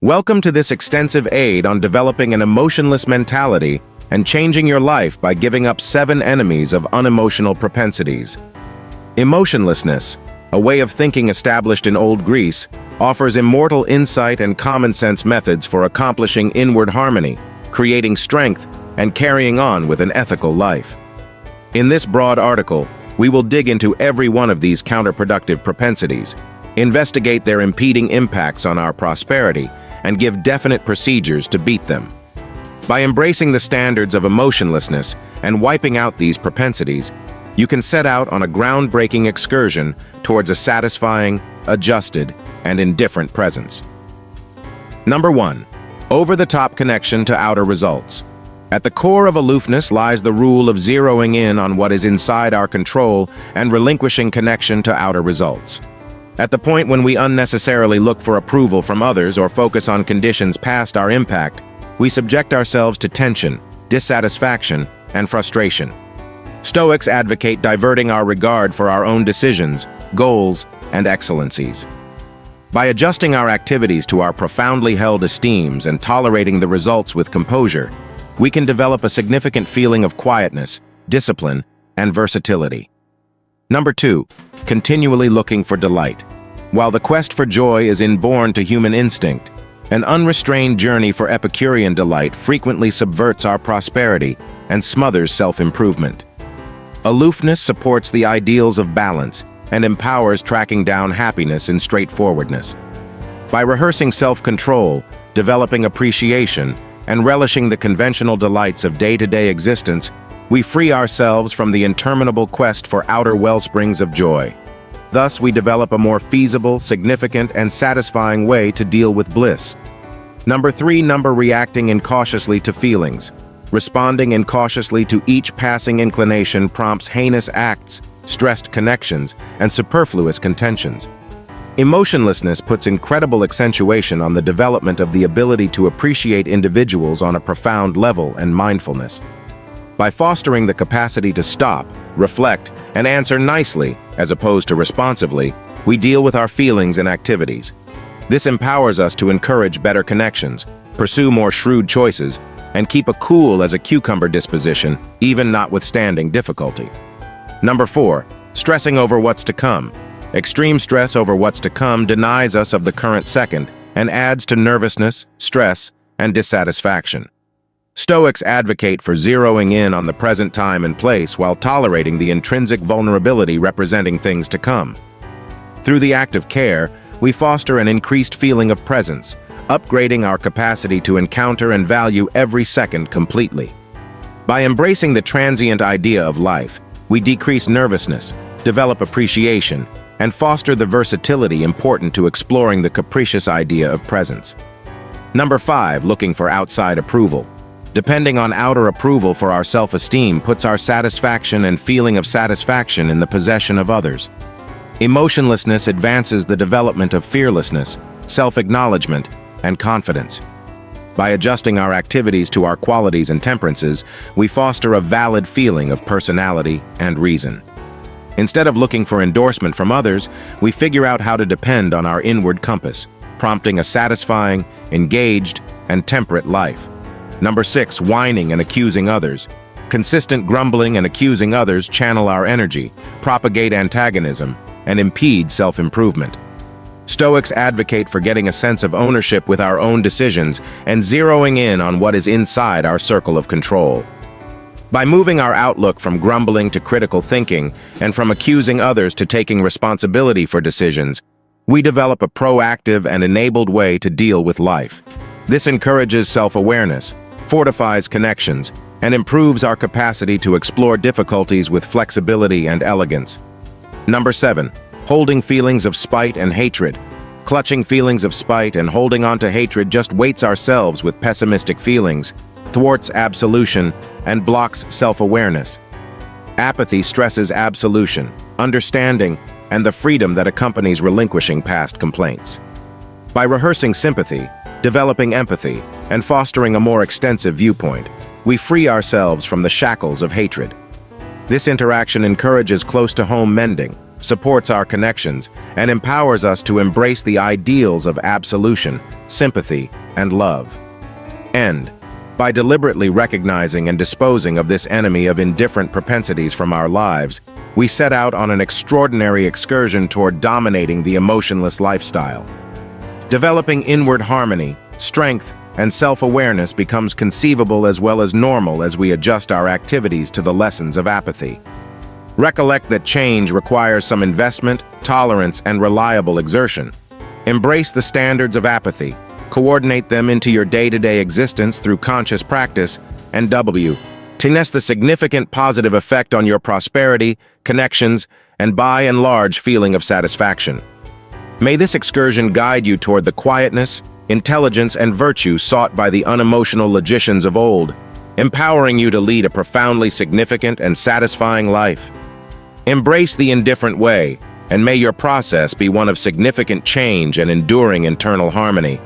Welcome to this extensive aid on developing an emotionless mentality and changing your life by giving up 7 enemies of unemotional propensities. Emotionlessness, a way of thinking established in Old Greece, offers immortal insight and common-sense methods for accomplishing inward harmony, creating strength, and carrying on with an ethical life. In this broad article, we will dig into every one of these counterproductive propensities, investigate their impeding impacts on our prosperity, and give definite procedures to beat them. By embracing the standards of emotionlessness and wiping out these propensities, you can set out on a groundbreaking excursion towards a satisfying, adjusted, and indifferent presence. Number 1. Over-the-top connection to outer results. At the core of aloofness lies the rule of zeroing in on what is inside our control and relinquishing connection to outer results. At the point when we unnecessarily look for approval from others or focus on conditions past our impact, we subject ourselves to tension, dissatisfaction, and frustration. Stoics advocate diverting our regard for our own decisions, goals, and excellencies. By adjusting our activities to our profoundly held esteems and tolerating the results with composure, we can develop a significant feeling of quietness, discipline, and versatility. Number 2. Continually looking for delight. While the quest for joy is inborn to human instinct, an unrestrained journey for Epicurean delight frequently subverts our prosperity and smothers self-improvement. Aloofness supports the ideals of balance and empowers tracking down happiness in straightforwardness. By rehearsing self-control, developing appreciation, and relishing the conventional delights of day-to-day existence, we free ourselves from the interminable quest for outer wellsprings of joy. Thus, we develop a more feasible, significant, and satisfying way to deal with bliss. Number 3. Reacting incautiously to feelings. Responding incautiously to each passing inclination prompts heinous acts, stressed connections, and superfluous contentions. Emotionlessness puts incredible accentuation on the development of the ability to appreciate individuals on a profound level and mindfulness. By fostering the capacity to stop, reflect, and answer nicely, as opposed to responsively, we deal with our feelings and activities. This empowers us to encourage better connections, pursue more shrewd choices, and keep a cool as a cucumber disposition, even notwithstanding difficulty. Number 4. Stressing over what's to come. Extreme stress over what's to come denies us of the current second and adds to nervousness, stress, and dissatisfaction. Stoics advocate for zeroing in on the present time and place while tolerating the intrinsic vulnerability representing things to come. Through the act of care, we foster an increased feeling of presence, upgrading our capacity to encounter and value every second completely. By embracing the transient idea of life, we decrease nervousness, develop appreciation, and foster the versatility important to exploring the capricious idea of presence. Number 5. Looking for outside approval. Depending on outer approval for our self-esteem puts our satisfaction and feeling of satisfaction in the possession of others. Emotionlessness advances the development of fearlessness, self-acknowledgement, and confidence. By adjusting our activities to our qualities and temperances, we foster a valid feeling of personality and reason. Instead of looking for endorsement from others, we figure out how to depend on our inward compass, prompting a satisfying, engaged, and temperate life. Number 6. Whining and accusing others. Consistent grumbling and accusing others channel our energy, propagate antagonism, and impede self-improvement. Stoics advocate for getting a sense of ownership with our own decisions and zeroing in on what is inside our circle of control. By moving our outlook from grumbling to critical thinking and from accusing others to taking responsibility for decisions, we develop a proactive and enabled way to deal with life. This encourages self-awareness, fortifies connections, and improves our capacity to explore difficulties with flexibility and elegance. Number 7. Holding feelings of spite and hatred. Clutching feelings of spite and holding on to hatred just weights ourselves with pessimistic feelings, thwarts absolution, and blocks self-awareness. Apathy stresses absolution, understanding, and the freedom that accompanies relinquishing past complaints. By rehearsing sympathy, developing empathy, and fostering a more extensive viewpoint, we free ourselves from the shackles of hatred. This interaction encourages close-to-home mending, supports our connections, and empowers us to embrace the ideals of absolution, sympathy, and love. End. By deliberately recognizing and disposing of this enemy of indifferent propensities from our lives, we set out on an extraordinary excursion toward dominating the emotionless lifestyle. Developing inward harmony, strength, and self-awareness becomes conceivable as well as normal as we adjust our activities to the lessons of apathy. Recollect that change requires some investment, tolerance, and reliable exertion. Embrace the standards of apathy, coordinate them into your day-to-day existence through conscious practice, and witness the significant positive effect on your prosperity, connections, and by and large feeling of satisfaction. May this excursion guide you toward the quietness, intelligence, and virtue sought by the unemotional logicians of old, empowering you to lead a profoundly significant and satisfying life. Embrace the indifferent way, and may your process be one of significant change and enduring internal harmony.